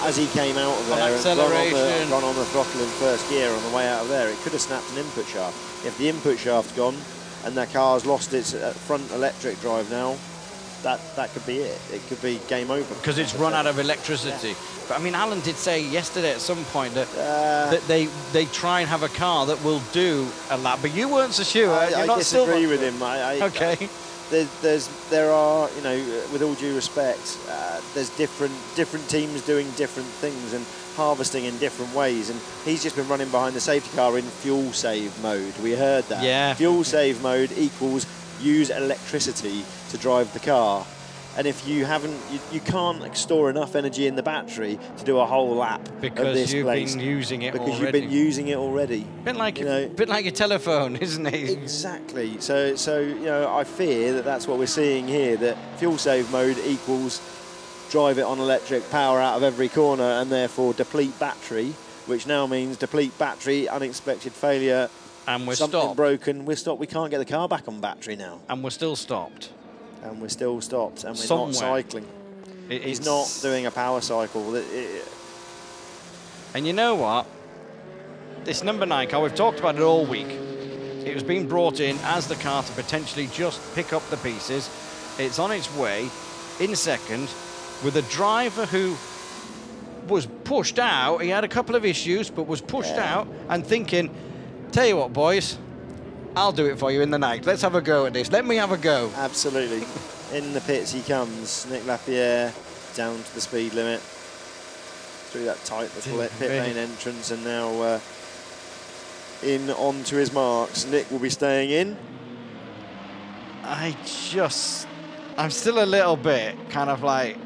as he came out of there and gone on the throttle in first gear on the way out of there, it could have snapped an input shaft. If the input shaft's gone and that car's lost its front electric drive now, that could be it. It could be game over. Because it's run out of electricity. Yeah. But I mean, Alan did say yesterday at some point that, that they try and have a car that will do a lap, but you weren't so sure. I disagree with him. Okay. There are, you know, with all due respect, there's different teams doing different things and harvesting in different ways, and he's just been running behind the safety car in fuel save mode. We heard that. Yeah. Fuel save mode equals use electricity to drive the car. And if you haven't, you can't store enough energy in the battery to do a whole lap because of this you've place. been using it because already. you've been using it already. Bit like your telephone, isn't it? Exactly. So you know, I fear that that's what we're seeing here. That fuel save mode equals drive it on electric power out of every corner and therefore deplete battery, which now means deplete battery, unexpected failure, and we're something stopped. Broken. We're stopped. We can't get the car back on battery now. And we're still stopped. And we're still stopped, and we're Somewhere. not cycling. He's not doing a power cycle. And you know what? This number 9 car, we've talked about it all week. It was being brought in as the car to potentially just pick up the pieces. It's on its way in second with a driver who was pushed out. He had a couple of issues, but was pushed out and thinking, tell you what, boys, I'll do it for you in the night. Let's have a go at this. Let me have a go. Absolutely. In the pits he comes. Nick Lapierre down to the speed limit. Through that tight little pit lane entrance, and now in onto his marks. Nick will be staying in. I'm still a little bit kind of like...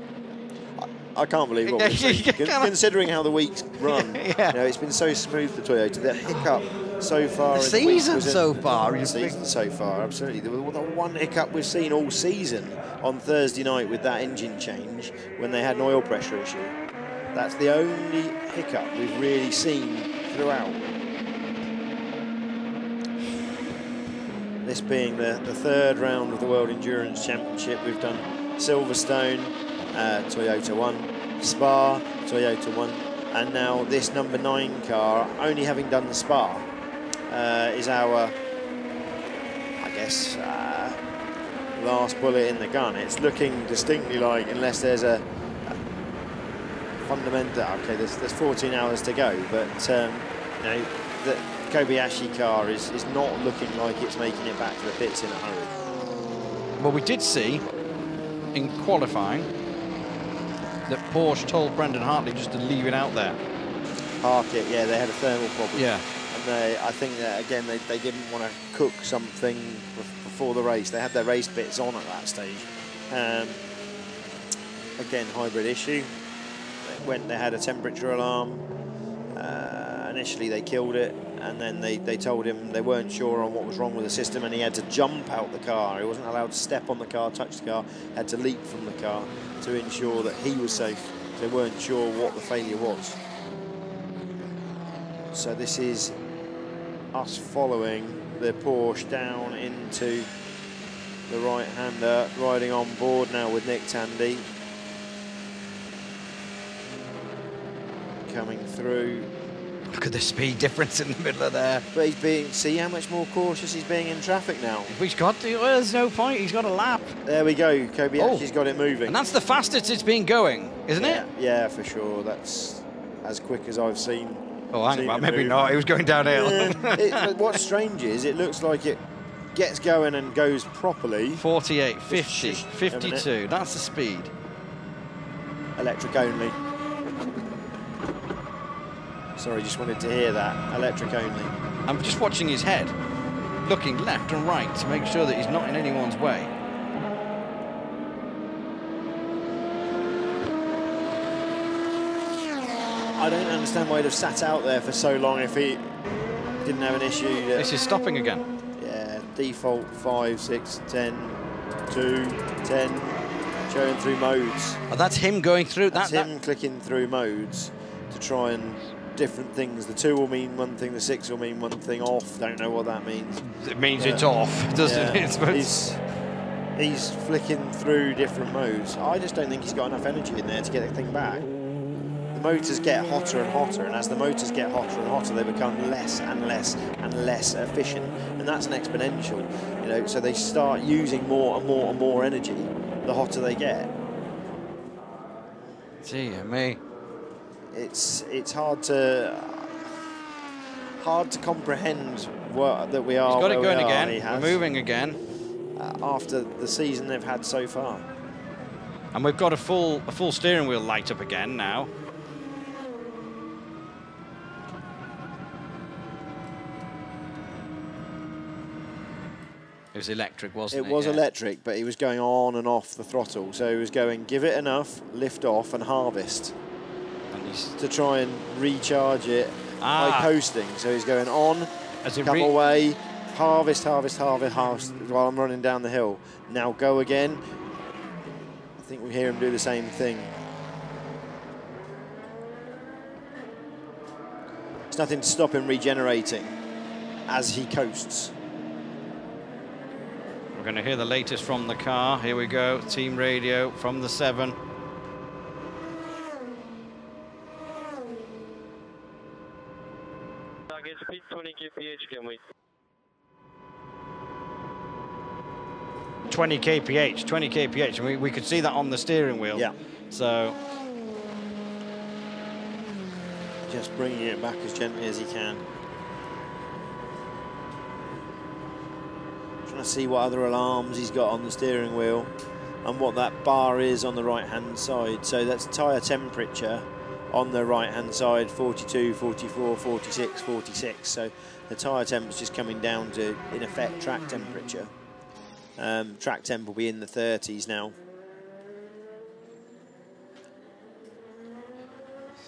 I can't believe what we're saying. Considering how the week's run, you know, it's been so smooth for Toyota. The hiccup so far, the season so far, absolutely. The one hiccup we've seen all season on Thursday night with that engine change when they had an oil pressure issue. That's the only hiccup we've really seen throughout. This being the third round of the World Endurance Championship, we've done Silverstone, Toyota won, Spa, Toyota won, and now this number 9 car, only having done the Spa, is our, I guess, last bullet in the gun. It's looking distinctly like, unless there's a fundamental, okay, there's 14 hours to go, but you know, the Kobayashi car is not looking like it's making it back to the pits in a hurry. Well, we did see in qualifying that Porsche told Brendan Hartley just to leave it out there. Park it, yeah, they had a thermal problem. Yeah. And I think that, again, they didn't want to cook something before the race. They had their race bits on at that stage. Again, hybrid issue. They had a temperature alarm. Initially they killed it, and then they told him they weren't sure on what was wrong with the system, and he had to jump out the car. He wasn't allowed to step on the car, touch the car, had to leap from the car to ensure that he was safe. They weren't sure what the failure was. So this is us following the Porsche down into the right-hander, riding on board now with Nick Tandy. Coming through. Look at the speed difference in the middle of there. But he's being, see how much more cautious he's being in traffic now. He's got to, well, there's no point, he's got a lap. There we go, Kobayashi's got it moving. And that's the fastest it's been going, isn't it? Yeah, for sure. That's as quick as I've seen. Oh, hang on, maybe not, it was going downhill. But what's strange is it looks like it gets going and goes properly. 48, 50, 52, that's the speed. Electric only. Sorry, just wanted to hear that. Electric only. I'm just watching his head, looking left and right to make sure that he's not in anyone's way. I don't understand why he'd have sat out there for so long if he didn't have an issue. This is stopping again. Yeah, default 5, 6, 10, 2, 10, showing through modes. Oh, that's him going through. That's him clicking through modes to try and different things. The 2 will mean one thing, the 6 will mean one thing. Off, don't know what that means. It means it's off, doesn't it? He's flicking through different modes. I just don't think he's got enough energy in there to get the thing back. motors get hotter and hotter, and as the motors get hotter and hotter, they become less and less and less efficient, and that's an exponential, you know, so they start using more and more and more energy the hotter they get. Dear me. It's hard to comprehend that we are. He's got it going again. We're moving again. After the season they've had so far. And we've got a full steering wheel light up again now. It was electric, wasn't it? It was electric, but he was going on and off the throttle. So he was going, give it enough, lift off, and harvest. To try and recharge it by coasting. So he's going on, come away, harvest, harvest, harvest, harvest while I'm running down the hill. Now go again. I think we hear him do the same thing. There's nothing to stop him regenerating as he coasts. We're going to hear the latest from the car. Here we go, team radio from the 7. Target speed 20 kph, can we? 20 kph, and we could see that on the steering wheel. Yeah. So just bringing it back as gently as he can. Trying to see what other alarms he's got on the steering wheel and what that bar is on the right-hand side. So that's tyre temperature on the right-hand side, 42, 44, 46, 46. So the tyre temperature's coming down to, in effect, track temperature. Track temp will be in the 30s now.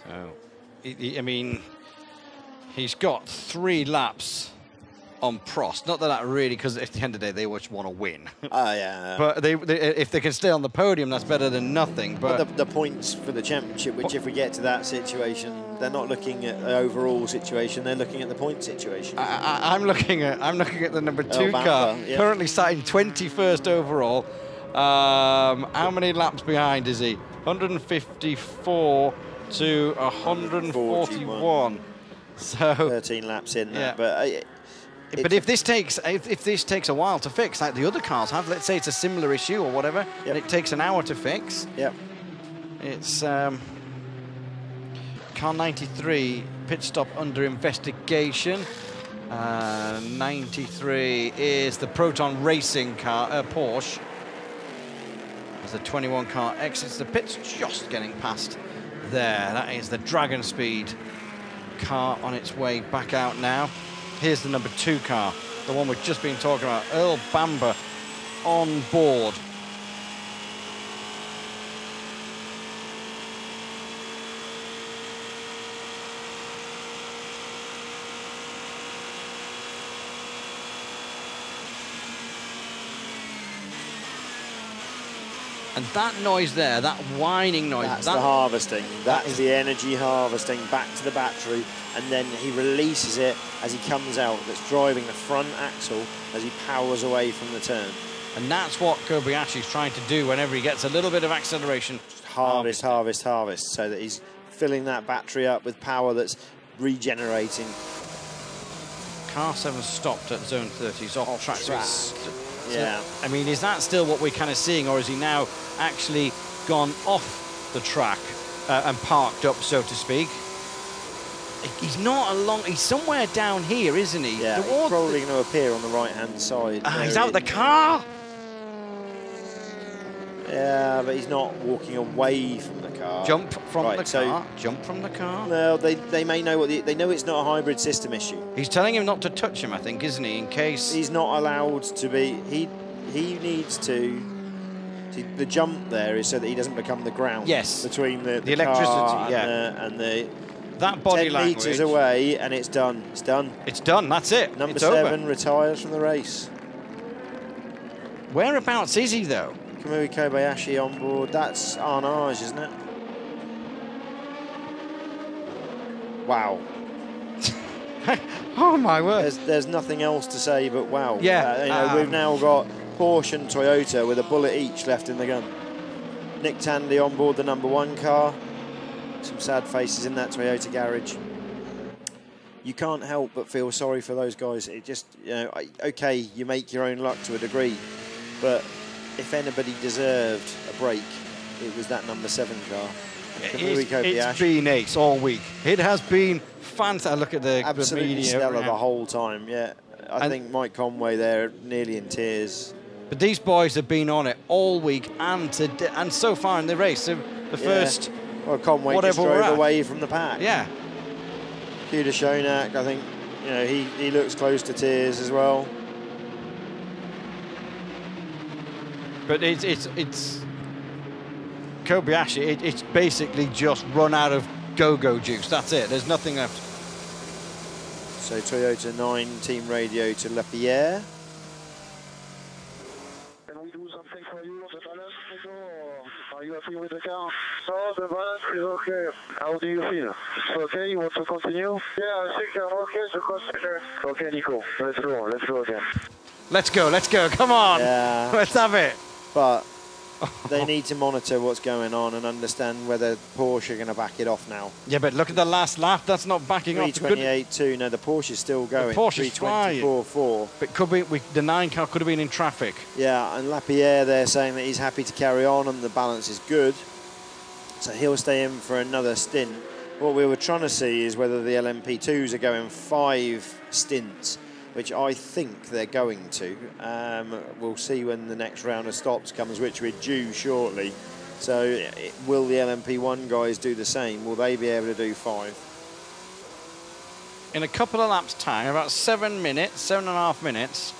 So, I mean, he's got 3 laps on Prost. Not that really, because at the end of the day, they just want to win. Yeah. But if they can stay on the podium, that's better than nothing. But the points for the championship, which if we get to that situation, they're not looking at the overall situation. They're looking at the point situation. I'm looking at the number 2 car, yeah. currently starting 21st overall. How many laps behind is he? 154 to 141. So 13 laps in there, yeah. But if this takes a while to fix, like the other cars have, let's say it's a similar issue or whatever, and it takes an hour to fix. Yep. It's car 93 pit stop under investigation. 93 is the Proton Racing car, Porsche. As the 21 car exits the pits, just getting past there. That is the Dragon Speed car on its way back out now. Here's the number 2 car, the one we've just been talking about, Earl Bamber on board. And that noise there, that whining noise. That's the harvesting. That is the energy harvesting back to the battery, and then he releases it as he comes out. That's driving the front axle as he powers away from the turn. And that's what Kobayashi's trying to do whenever he gets a little bit of acceleration. Just harvest, harvest, harvest, so that he's filling that battery up with power that's regenerating. Car 7 stopped at zone 30. He's off track. Yeah. I mean, is that still what we're kind of seeing, or is he now actually gone off the track and parked up, so to speak? He's not along. He's somewhere down here, isn't he? Yeah, he's probably going to appear on the right-hand side. He's out the car. Yeah, but he's not walking away from the car. Jump from the car. Jump from the car. No, they may know they know it's not a hybrid system issue. He's telling him not to touch him, I think, isn't he? In case he's not allowed to be. He needs to. See, the jump there is so that he doesn't become the ground. Yes. Between the electricity. Car and the that body 10 language. meters away, and it's done. It's done. It's done. That's it. Number it's 7 over. retires from the race. Whereabouts is he though? Kamui Kobayashi on board. That's Arnage, isn't it? Wow. Oh my word. There's nothing else to say but wow. Yeah. We've now got Porsche and Toyota with a bullet each left in the gun. Nick Tandy on board the number 1 car. some sad faces in that Toyota garage. You can't help but feel sorry for those guys. It just, okay, you make your own luck to a degree, but if anybody deserved a break, it was that number 7 car. It's been ace all week. It has been fantastic. Look at the absolutely media. stellar the whole time. Yeah, I think Mike Conway there nearly in tears. But these boys have been on it all week and so far in the race. The first. Well, Conway just drove away from the pack. Yeah. Kuda Shonak, I think, he looks close to tears as well. But it's Kobayashi. It's basically just run out of go-go juice. That's it. There's nothing left. So Toyota 9 team radio to Lapierre. Can we do something for you? The balance, or are you happy with the car? No, the balance is okay. How do you feel? It's okay? You want to continue? Yeah, I think I'm okay to consider. Okay, Nico. Let's go again. Let's go. Come on. Yeah. Let's have it. But they need to monitor what's going on and understand whether Porsche are going to back it off now. Yeah, but look at the last lap. That's not backing off. 328.2. No, the Porsche's still going. The Porsche's 324.4. But the 9 car could have been in traffic. Yeah, and Lapierre, they're saying that he's happy to carry on and the balance is good. So he'll stay in for another stint. What we were trying to see is whether the LMP2s are going 5 stints, which I think they're going to. We'll see when the next round of stops comes, which we're due shortly. So will the LMP1 guys do the same? Will they be able to do 5? In a couple of laps' time, about 7.5 minutes,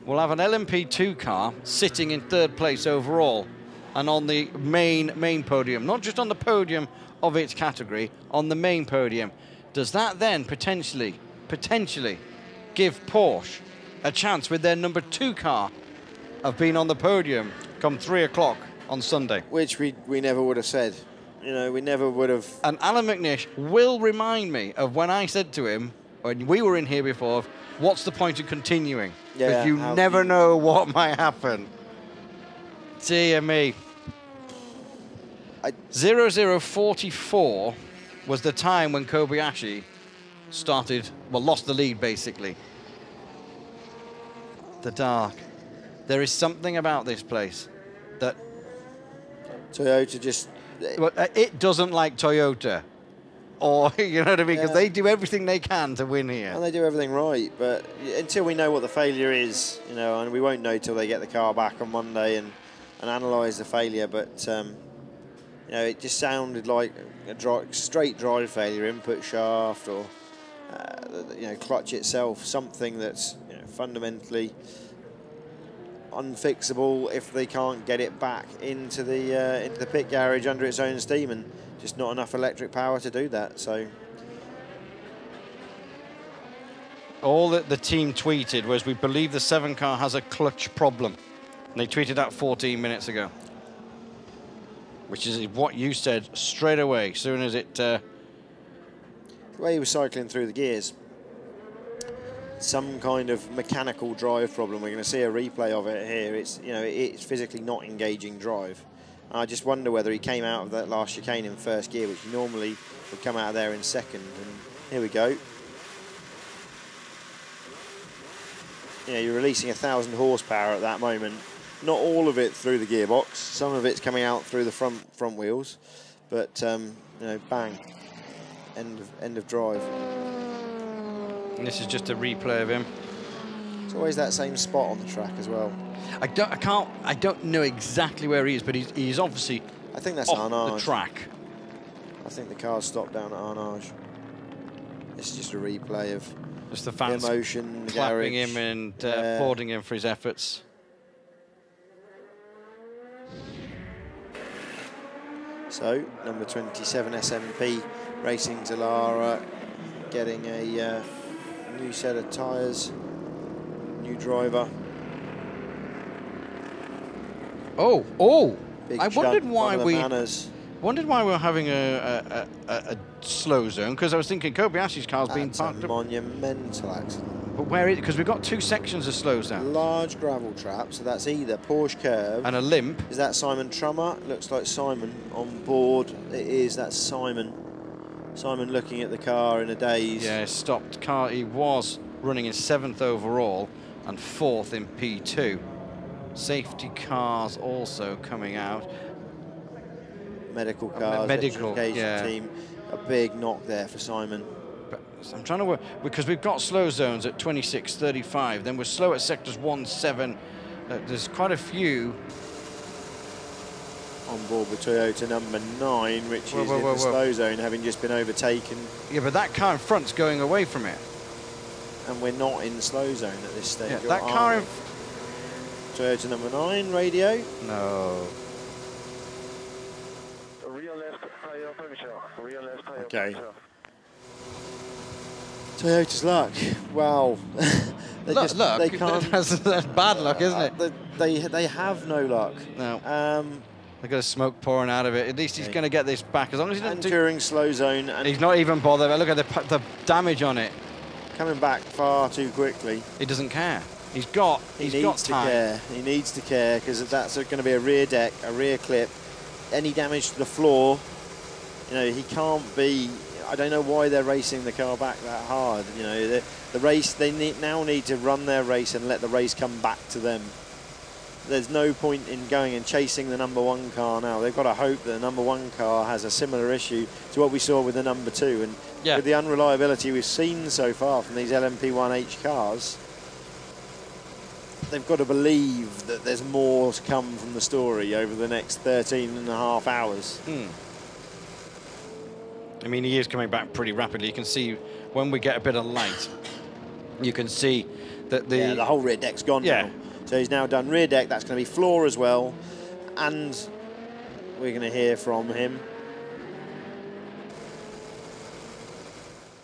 we'll have an LMP2 car sitting in 3rd place overall and on the main podium, not just on the podium of its category, on the main podium. Does that then potentially give Porsche a chance with their number 2 car of being on the podium come 3 o'clock on Sunday? Which we never would have said. We never would have. And Alan McNish will remind me of when I said to him, when we were in here before, what's the point of continuing? Because you never know what might happen. Dear me. 0044 was the time when Kobayashi lost the lead, basically. The dark. There is something about this place that Toyota just... it doesn't like Toyota. Or, you know what I mean? Because they do everything they can to win here. And they do everything right. But until we know what the failure is, and we won't know till they get the car back on Monday and analyse the failure. But, it just sounded like a straight drive failure, input shaft or... clutch itself, something that's fundamentally unfixable if they can't get it back into the pit garage under its own steam, and just not enough electric power to do that. So all that the team tweeted was, we believe the 7 car has a clutch problem, and they tweeted that 14 minutes ago, which is what you said straight away as soon as it the way he was cycling through the gears. Some kind of mechanical drive problem. We're going to see a replay of it here. It's it's physically not engaging drive. I just wonder whether he came out of that last chicane in 1st gear, which normally would come out of there in 2nd. And here we go. You're releasing 1,000 horsepower at that moment. Not all of it through the gearbox. Some of it's coming out through the front wheels. But bang. End of drive. And this is just a replay of him. It's always that same spot on the track as well. I don't know exactly where he is, but he's obviously I think that's off Arnage. the track. I think the car's stopped down at Arnage. This is just a replay of just the fans emotion, clapping garage. him and applauding him for his efforts. So, number 27 SMP Racing Dallara getting a new set of tyres, new driver. Big I wondered why we were having a slow zone, because I was thinking Kobayashi's car's been parked up. Monumental accident. But where is it? Because we've got two sections of slow zone. Large gravel trap, so that's either Porsche curve. And a limp. Is that Simon Trummer? Looks like Simon on board. It is, that's Simon. Simon looking at the car in a daze. Yeah, stopped car. He was running in 7th overall and 4th in P2. Safety cars also coming out. Medical cars, medical, yeah. Team. A big knock there for Simon. But I'm trying to work, because we've got slow zones at 26.35, then we're slow at sectors 1, 7. There's quite a few. On board with Toyota number 9, which is in the slow zone, having just been overtaken. Yeah, but that car in front's going away from it. And we're not in the slow zone at this stage. Yeah, that car in... Toyota number 9, radio. No. Real left tire puncture. Real left tire Okay. puncture. Toyota's luck. Wow. Luck. They can't. That's bad luck, isn't it? They have no luck. No. They've got smoke pouring out of it. At least he's going to get this back, as long as he doesn't. During slow zone, and he's not even bothered. Look at the damage on it. Coming back far too quickly. He doesn't care. He needs to care. He needs to care, because that's going to be a rear deck, a rear clip. Any damage to the floor, you know, he can't be. I don't know why they're racing the car back that hard. You know, the race, they now need to run their race and let the race come back to them. There's no point in going and chasing the number 1 car now. They've got to hope that the number 1 car has a similar issue to what we saw with the number 2. And with the unreliability we've seen so far from these LMP1H cars, they've got to believe that there's more to come from the story over the next 13.5 hours. I mean, he is coming back pretty rapidly. You can see when we get a bit of light, you can see that the whole rear deck's gone now. So he's now done rear deck. That's going to be floor as well, and we're going to hear from him.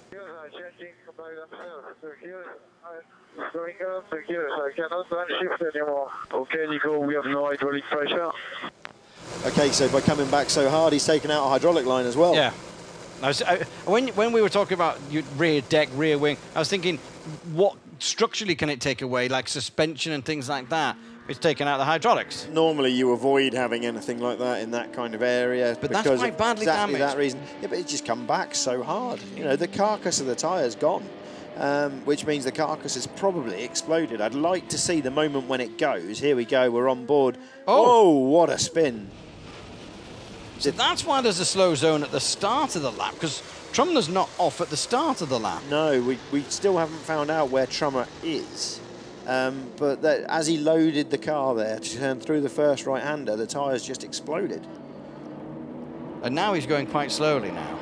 Gears are changing by themselves. The gears are going up. The gears, I cannot shift anymore. Okay, Nico, we have no hydraulic pressure. Okay, so by coming back so hard, he's taken out a hydraulic line as well. Yeah. When we were talking about rear deck, rear wing, I was thinking, what structurally can it take away, like suspension and things like that? It's taken out the hydraulics. Normally you avoid having anything like that in that kind of area. But that's quite badly damaged. That reason. Yeah, but it's just come back so hard. You know, the carcass of the tyre's gone, which means the carcass has probably exploded. I'd like to see the moment when it goes. Here we go, we're on board. Oh, what a spin. So that's why there's a slow zone at the start of the lap, because Trummer's not off at the start of the lap. No, we still haven't found out where Trummer is. But as he loaded the car there to turn through the first right-hander, the tyres just exploded. And now he's going quite slowly now.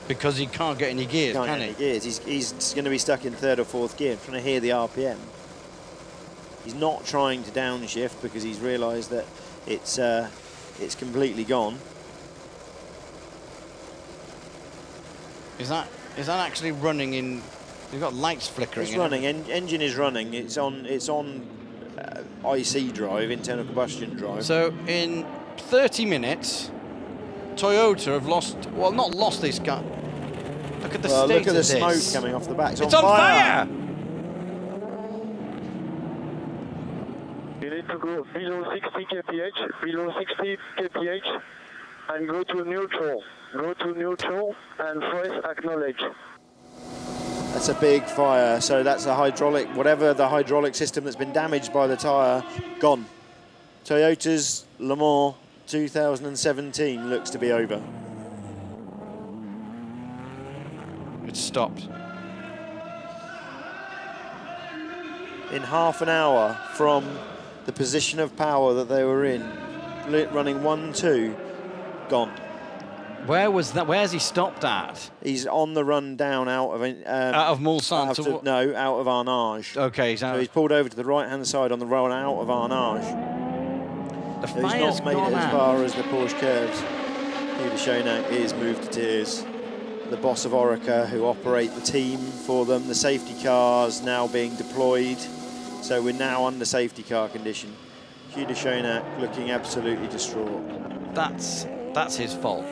Because he can't get any gears, can he? He's going to be stuck in 3rd or 4th gear, trying to hear the RPM. He's not trying to downshift because he's realised that it's completely gone. Is that actually running in? You've got lights flickering. It's running. Engine is running. It's on IC drive, internal combustion drive. So in 30 minutes, Toyota have lost. Well, not lost this car. Look at the state look at the of smoke this. coming off the back. It's on fire. You need to go below 60 kph, and go to neutral. Go to neutral and press acknowledge. That's a big fire, so that's a hydraulic, whatever the hydraulic system that's been damaged by the tyre, gone. Toyota's Le Mans 2017 looks to be over. It's stopped. In half an hour from the position of power that they were in, running 1-2, gone. Where was that? Where's he stopped at? He's on the run down out of Mulsanne out of Arnage. Okay, so he's pulled over to the right-hand side on the run out of Arnage. The so he's not made it as far as the Porsche curves. Peter Schoenack is moved to tears. The boss of Orica, who operate the team for them, the safety cars now being deployed. So we're now under safety car condition. Peter Schoenack looking absolutely distraught. That's his fault.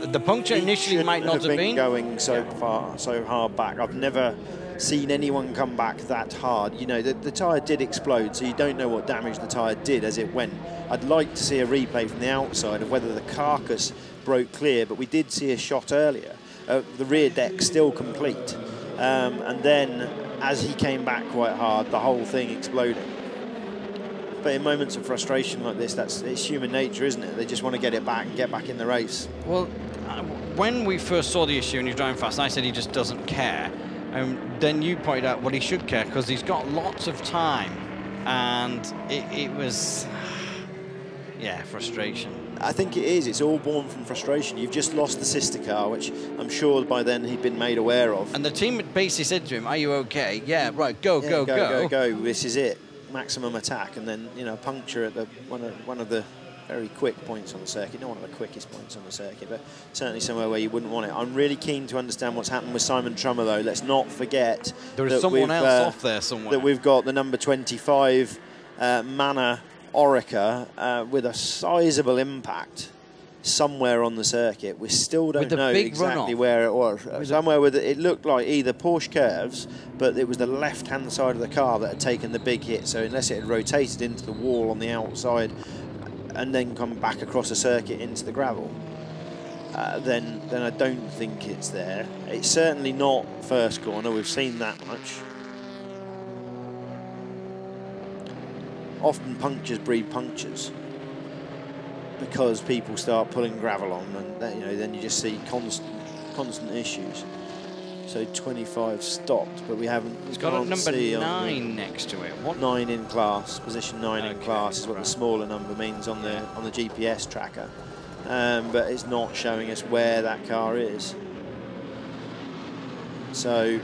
The puncture initially might not have been going so far, so hard back. I've never seen anyone come back that hard. You know, the tyre did explode, so you don't know what damage the tyre did as it went. I'd like to see a replay from the outside of whether the carcass broke clear, but we did see a shot earlier. The rear deck still complete. And then, as he came back quite hard, the whole thing exploded. But in moments of frustration like this, it's human nature, isn't it? They just want to get it back and get back in the race. Well, when we first saw the issue and he was driving fast, I said he just doesn't care. Then you pointed out, well, he should care because he's got lots of time. And it was, yeah, frustration. I think it is. It's all born from frustration. You've just lost the sister car, which I'm sure by then he'd been made aware of. And the team basically said to him, are you okay? Yeah, right, go. This is it. Maximum attack. And then, you know, puncture at one of the very quick points on the circuit. Not one of the quickest points on the circuit, but certainly somewhere where you wouldn't want it. I'm really keen to understand what's happened with Simon Trummer, though. Let's not forget there is someone else off there somewhere. That we've got the number 25 Manor Orica with a sizable impact somewhere on the circuit. We still don't know exactly where it was. Somewhere with it looked like either Porsche curves, but it was the left-hand side of the car that had taken the big hit. So unless it had rotated into the wall on the outside and then come back across the circuit into the gravel, then I don't think it's there. It's certainly not first corner. We've seen that much. Often punctures breed punctures because people start pulling gravel on, and then you just see constant issues. So 25 stopped, but we haven't. It's got a number 9 next to it. What? 9 in class, position 9 in class is what the smaller number means on the GPS tracker, but it's not showing us where that car is. So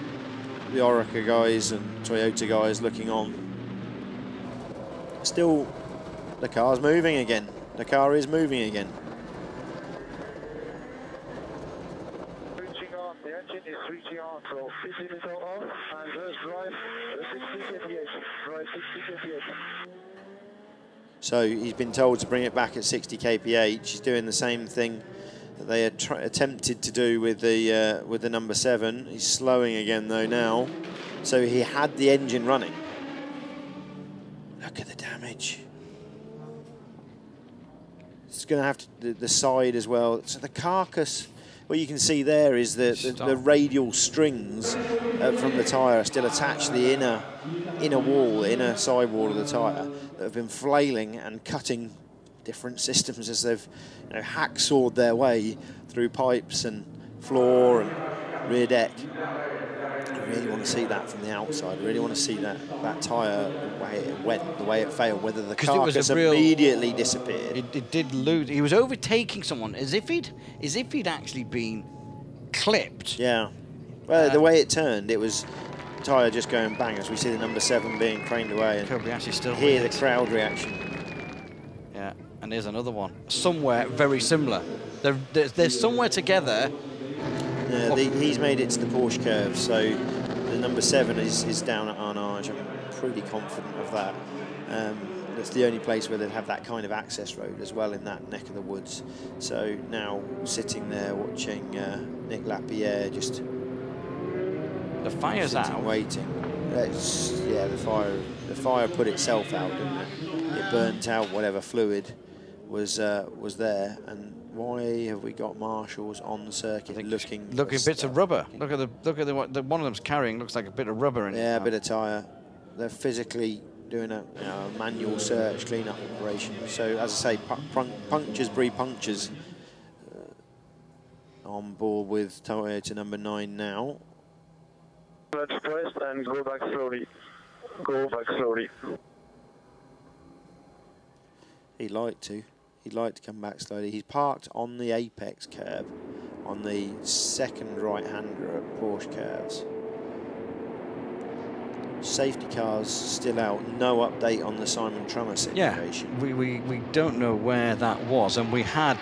the Orica guys and Toyota guys looking on. Still, the car's moving again. The car is moving again. Switching on, the engine is switching on, so 50 meters off, and just drive 60 kph. Drive 60 kph. So he's been told to bring it back at 60 kph. He's doing the same thing that they had attempted to do with the number 7. He's slowing again though now. So he had the engine running. Look at the damage. It's going to have to, the side as well. So the carcass, what you can see there is the radial strings from the tyre are still attached to the inner side wall of the tyre that have been flailing and cutting different systems as they've hacksawed their way through pipes and floor and rear deck. I really want to see that from the outside. I really want to see that tyre, the way it went, the way it failed, whether the carcass immediately disappeared. It did lose. He was overtaking someone as if he'd actually been clipped. Yeah. Well, the way it turned, it was the tyre just going bang as we see the number 7 being craned away. And could we actually still hear the crowd reaction. Yeah, and here's another one. Somewhere very similar. They're somewhere together. Yeah, he's made it to the Porsche curve, so the number 7 is down at Arnage. I'm pretty confident of that. It's the only place where they'd have that kind of access road as well in that neck of the woods. So now sitting there watching Nick Lapierre just... The fire's out. Waiting. Yeah, the fire put itself out, didn't it? It burnt out whatever fluid was there. And why have we got marshals on the circuit looking bits of rubber? Look at the one of them's carrying looks like a bit of rubber in it. Yeah, a bit of tyre. They're physically doing a manual search clean-up operation. So as I say, punctures breed punctures. On board with Toyota number 9 now. Let's press and go back slowly. Go back slowly. He'd like to come back slowly. He's parked on the apex curb, on the second right-hander at Porsche curves. Safety cars still out. No update on the Simon Trummer situation. Yeah, we don't know where that was, and we had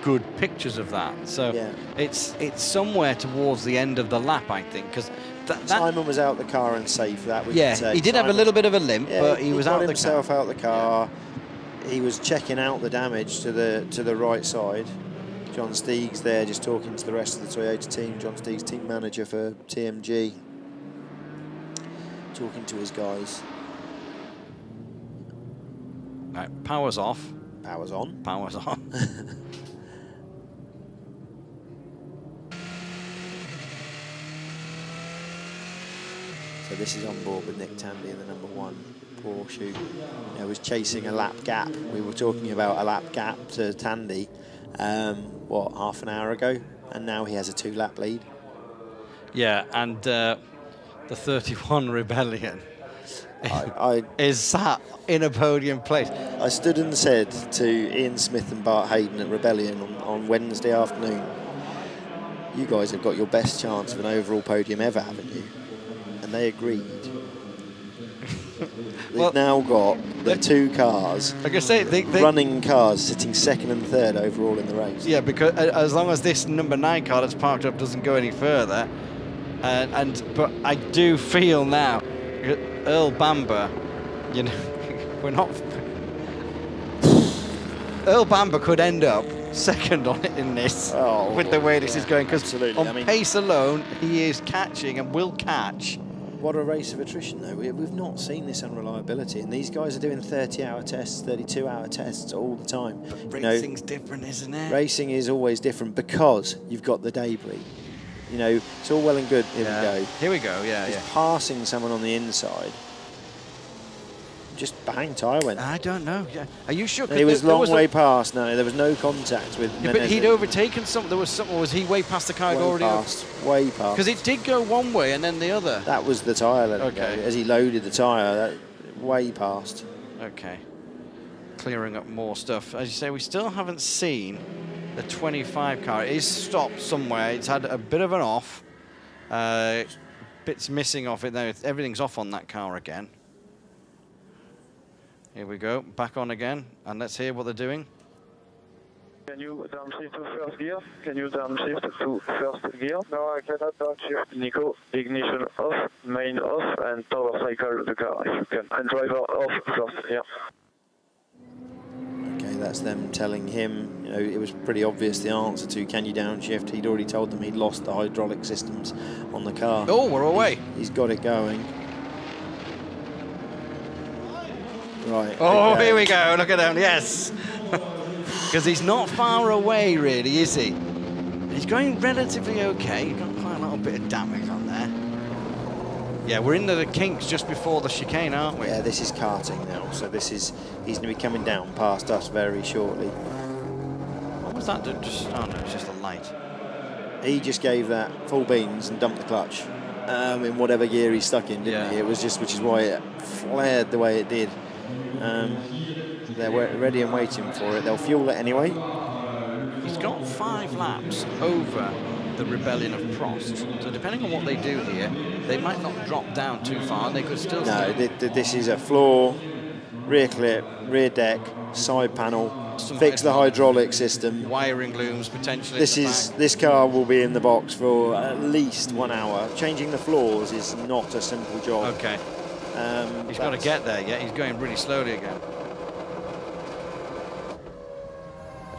good pictures of that. So yeah. It's somewhere towards the end of the lap, I think, because Simon was out the car and safe. That we yeah, could say. He did have a little bit of a limp, yeah, but he was out the car. himself out the car. Yeah. He was checking out the damage to the right side. John Steegs there just talking to the rest of the Toyota team. John Steegs, team manager for TMG, talking to his guys. Right, power's off. Power's on. Power's on. So this is on board with Nick Tandy in the #1 Porsche, who was chasing a lap gap. We were talking about a lap gap to Tandy, what, half an hour ago? And now he has a 2-lap lead. Yeah, and the 31 Rebellion is sat in a podium place. I stood and said to Ian Smith and Bart Hayden at Rebellion on Wednesday afternoon, you guys have got your best chance of an overall podium ever, haven't you? And they agreed. They've now got the 2 cars, like I say, they running cars, sitting 2nd and 3rd overall in the race. Yeah, because as long as this #9 car that's parked up doesn't go any further, but I do feel now, Earl Bamber, you know, we're not. Earl Bamber could end up 2nd on it in this with the way this is going, because on pace alone he is catching and will catch. What a race of attrition, though. We've not seen this unreliability, and these guys are doing 30-hour tests, 32-hour tests all the time. But racing's different, isn't it? Racing is always different because you've got the debris. You know, it's all well and good. Here we go. Here we go, yeah. He's passing someone on the inside. Just bang, tyre went. I don't know. Yeah. Are you sure? He was long way past. No, there was no contact with. Yeah, but he'd overtaken something. There was something. Was he way past the car? Way past. Way past. Because it did go one way and then the other. That was the tyre. Okay. As he loaded the tyre, way past. Okay. Clearing up more stuff. As you say, we still haven't seen the 25 car. It is stopped somewhere. It's had a bit of an off. Bits missing off it now. Everything's off on that car again. Here we go, back on again, and let's hear what they're doing. Can you downshift to first gear? Can you downshift to first gear? No, I cannot downshift. Nico, ignition off, main off, and power cycle the car if you can. And driver off first, yeah. Okay, that's them telling him, you know, it was pretty obvious the answer to can you downshift. He'd already told them he'd lost the hydraulic systems on the car. Oh, we're away. He's got it going. Right. Oh, okay. Here we go. Look at him. Yes. Because he's not far away, really, is he? He's going relatively okay. He's got quite a little bit of damage on there. Yeah, we're into the kinks just before the chicane, aren't we? Yeah, this is karting now. So this is, he's going to be coming down past us very shortly. What was that? Oh, no, it's just a light. He just gave that full beans and dumped the clutch in whatever gear he's stuck in, didn't he? It was just, which is why it flared the way it did. They're ready and waiting for it. They'll fuel it anyway. He's got 5 laps over the Rebellion of Prost. So depending on what they do here, they might not drop down too far. They could still... No, this is a floor, rear clip, rear deck, side panel, fix the hydraulic system. Wiring looms, potentially. This car will be in the box for at least 1 hour. Changing the floors is not a simple job. Okay. He's got to get there, yeah? He's going really slowly again.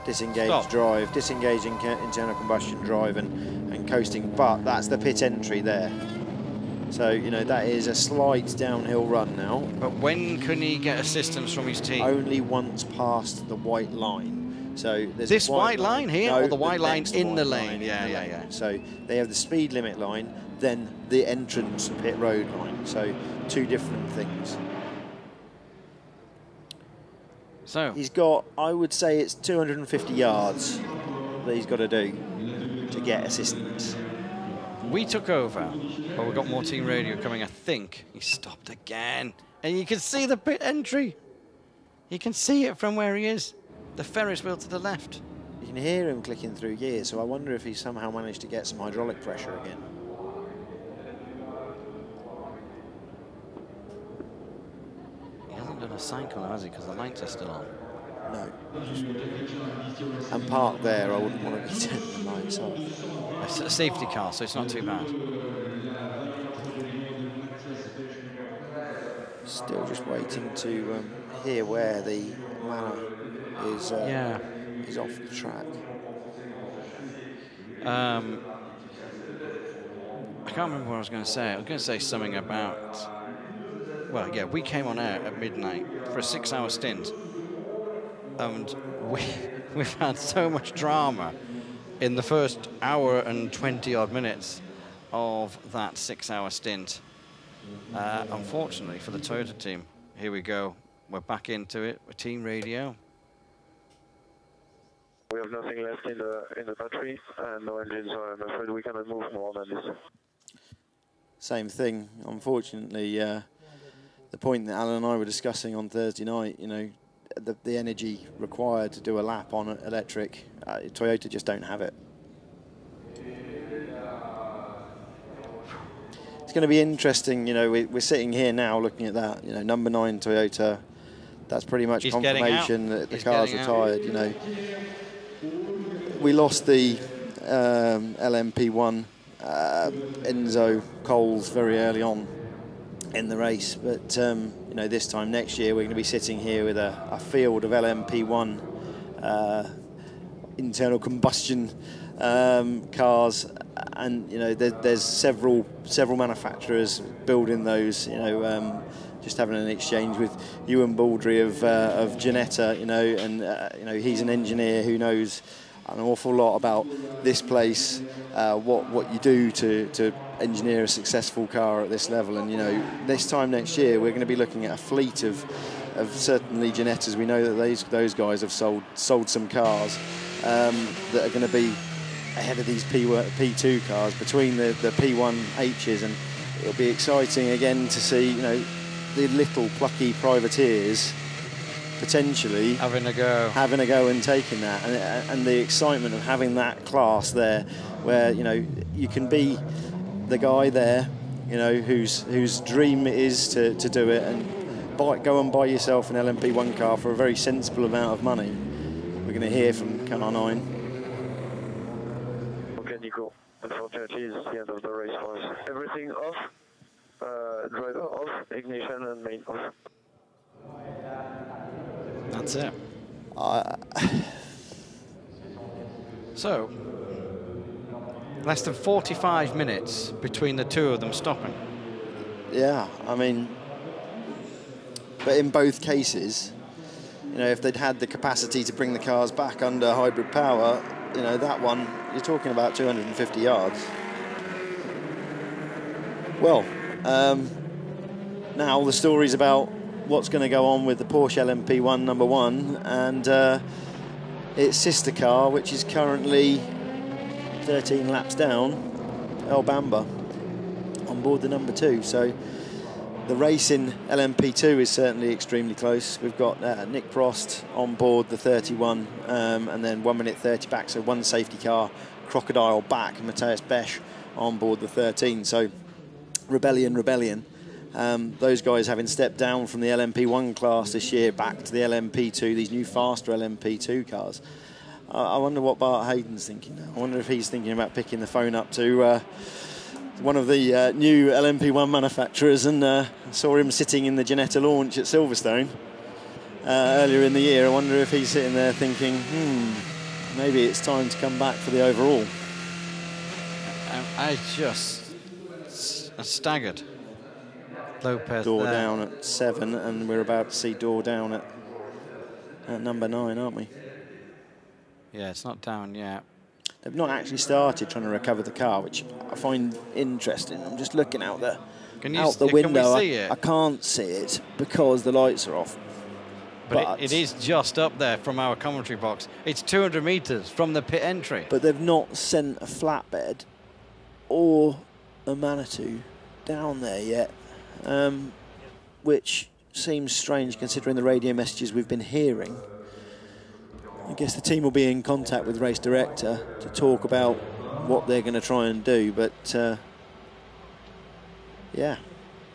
Disengaged drive, disengaging internal combustion drive and coasting, but that's the pit entry there. So, you know, that is a slight downhill run now. But when can he get assistance from his team? Only once past the white line. So there's this white line here, or the white line in the lane? Yeah. So they have the speed limit line, then the entrance pit road line. So 2 different things. So he's got, I would say it's 250 yards that he's got to do to get assistance. We took over, but we've got more team radio coming, I think. He stopped again. And you can see the pit entry. You can see it from where he is. The Ferris wheel to the left. You can hear him clicking through gears, so I wonder if he somehow managed to get some hydraulic pressure again. He hasn't done a cycle, has he? Because the lights are still on. No. And parked there, I wouldn't want to be turning the lights off. It's a safety car, so it's not too bad. Still just waiting to hear where the Manor is off the track. I can't remember what I was going to say. I was going to say something about... Well, yeah, we came on air at midnight for a 6-hour stint. And we've had so much drama in the first hour and 20-odd minutes of that 6-hour stint. Unfortunately for the Toyota team, here we go. We're back into it with team radio. We have nothing left in the battery and no engine, so I'm afraid we cannot move more than this. Same thing. Unfortunately, the point that Alan and I were discussing on Thursday night, you know, the energy required to do a lap on electric, Toyota just don't have it. It's going to be interesting, you know, we're sitting here now looking at that, you know, number 9 Toyota, that's pretty much confirmation that the car's retired, you know. We lost the LMP1 Enzo Coles very early on in the race, but you know, this time next year we're going to be sitting here with a field of LMP1 internal combustion cars, and you know, there's several manufacturers building those. You know, just having an exchange with Ewan Baldry of Ginetta, you know, and you know, he's an engineer who knows an awful lot about this place, what you do to engineer a successful car at this level. And you know, this time next year we're going to be looking at a fleet of certainly Ginettas. We know that those guys have sold some cars that are going to be ahead of these P2 cars between the P1Hs, and it'll be exciting again to see, you know, the little plucky privateers potentially having a go and taking that, and the excitement of having that class there, where you know, you can be the guy there, you know, whose dream it is to do it, and go and buy yourself an LMP1 car for a very sensible amount of money. We're going to hear from car 9. Okay, Nico. Unfortunately, it's the end of the race for us. Everything off, driver off, ignition and main off. That's it. So, less than 45 minutes between the two of them stopping. Yeah, I mean, but in both cases, you know, if they'd had the capacity to bring the cars back under hybrid power, you know, that one, you're talking about 250 yards. Well, now the story's about what's going to go on with the Porsche LMP1 number 1 and its sister car, which is currently 13 laps down, El Bamba, on board the number 2. So the race in LMP2 is certainly extremely close. We've got Nick Prost on board the 31, and then 1 minute 30 back, so one safety car, Crocodile back, and Matthias Besch on board the 13. So rebellion. Those guys having stepped down from the LMP1 class this year back to the LMP2, these new faster LMP2 cars. I wonder what Bart Hayden's thinking now. I wonder if he's thinking about picking the phone up to one of the new LMP1 manufacturers, and saw him sitting in the Ginetta launch at Silverstone earlier in the year. I wonder if he's sitting there thinking, maybe it's time to come back for the overall. I just staggered. Lopez Door there. down at 7, and we're about to see door down at number 9, aren't we? Yeah, it's not down yet. They've not actually started trying to recover the car, which I find interesting. I'm just looking out the window. Can we see it? I can't see it because the lights are off. But it is just up there from our commentary box. It's 200 metres from the pit entry. But they've not sent a flatbed or a Manitou down there yet, which seems strange considering the radio messages we've been hearing. I guess the team will be in contact with race director to talk about what they're going to try and do, but yeah.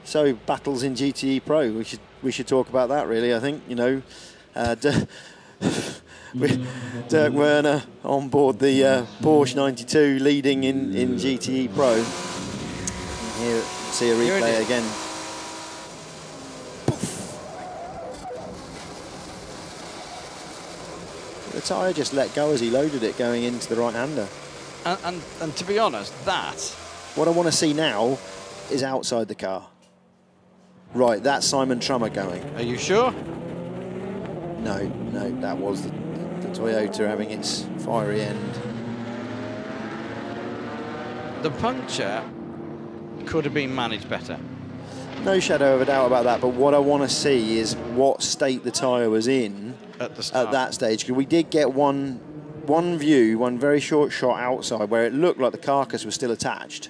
So battles in GTE Pro, we should talk about that really. I think, you know, Dirk Werner on board the Porsche 92 leading in GTE Pro. Here, see a replay again. The tyre just let go as he loaded it going into the right-hander. And to be honest, that... What I want to see now is outside the car. Right, that's Simon Trummer going. Are you sure? No, that was the Toyota having its fiery end. The puncture could have been managed better. No shadow of a doubt about that, but what I want to see is what state the tyre was in at that stage. Because we did get one view, one very short shot outside where it looked like the carcass was still attached.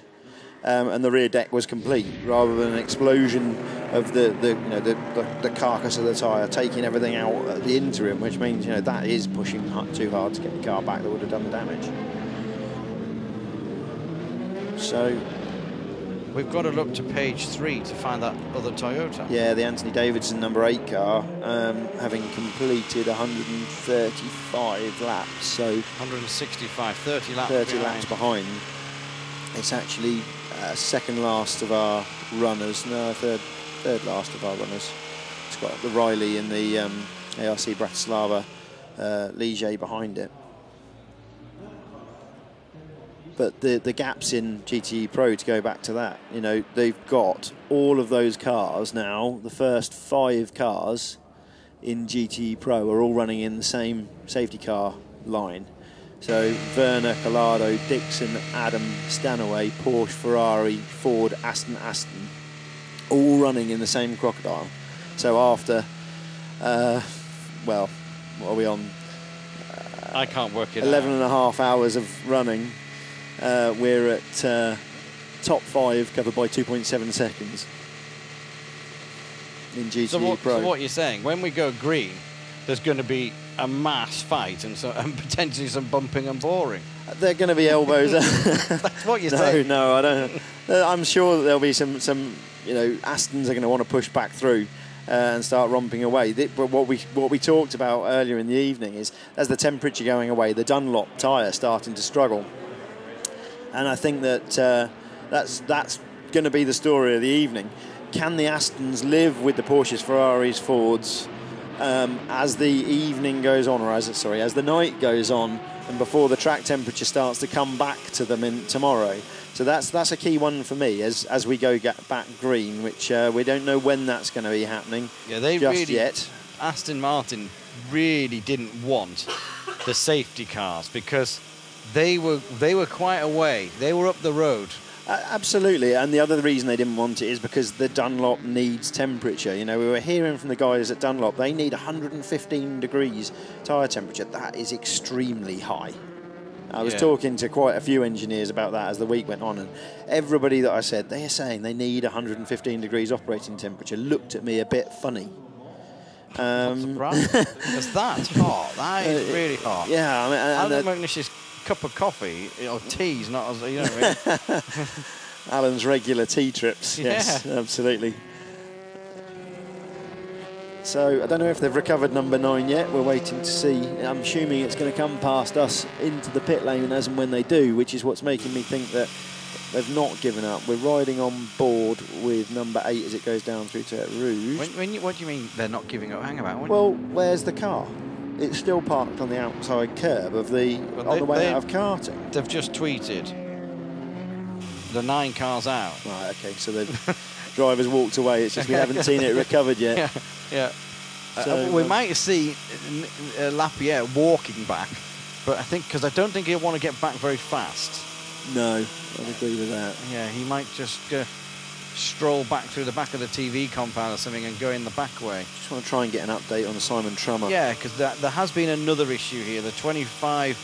And the rear deck was complete, rather than an explosion of the carcass of the tyre taking everything out at the interim, which means that is pushing too hard to get the car back that would have done the damage. So we've got to look to page 3 to find that other Toyota. Yeah, the Anthony Davidson number 8 car, having completed 135 laps, so 165, 30 laps. 30 laps behind. It's actually second last of our runners, no, third last of our runners. It's got the Riley and the ARC Bratislava Ligier behind it. But the gaps in GTE Pro, to go back to that, they've got all of those cars now. The first 5 cars in GTE Pro are all running in the same safety car line. So Werner, Collado, Dixon, Adam, Stanaway, Porsche, Ferrari, Ford, Aston, all running in the same crocodile. So after, well, what are we on? I can't work it 11 out. and a half hours of running. We're at top 5 covered by 2.7 seconds in GTE Pro. So what you're saying, when we go green, there's going to be a mass fight and potentially some bumping and boring. They're going to be elbows. That's what you're saying. No, I don't. I'm sure that there'll be some Astons are going to want to push back through and start romping away. But what we talked about earlier in the evening is, as the temperature going away, the Dunlop tyre starting to struggle. And I think that that's going to be the story of the evening. Can the Astons live with the Porsches, Ferraris, Fords as the evening goes on, or as the night goes on, and before the track temperature starts to come back to them tomorrow? So that's a key one for me as we go back green, which we don't know when that's going to be happening. Yeah, they just really, yet. Aston Martin really didn't want the safety cars because they were quite away. They were up the road. Absolutely, and the other reason they didn't want it is because the Dunlop needs temperature. We were hearing from the guys at Dunlop, they need 115 degrees tyre temperature. That is extremely high. I was talking to quite a few engineers about that as the week went on, and everybody that I said, they are saying they need 115 degrees operating temperature, looked at me a bit funny. I'm surprised. Because that's hot. That is really hot. Yeah, I mean, Alan McNish's cup of coffee or tea's not as, you know what I mean? Alan's regular tea trips, yes, absolutely. So I don't know if they've recovered number 9 yet. We're waiting to see. I'm assuming it's going to come past us into the pit lane as and when they do, which is what's making me think that they've not given up. We're riding on board with number 8 as it goes down through to Rouge. What do you mean they're not giving up? Hang about. Well, where's the car? It's still parked on the outside curb of on the way out of karting. They've just tweeted the 9 cars out. Right, okay, so the drivers walked away. It's just we haven't seen it recovered yet. Yeah. So, we might see Lapierre walking back, but I don't think he'll want to get back very fast. No, I'd agree with that. Yeah, he might just stroll back through the back of the TV compound or something and go in the back way. Just want to try and get an update on the Simon Trummer. Yeah, because there has been another issue here. The 25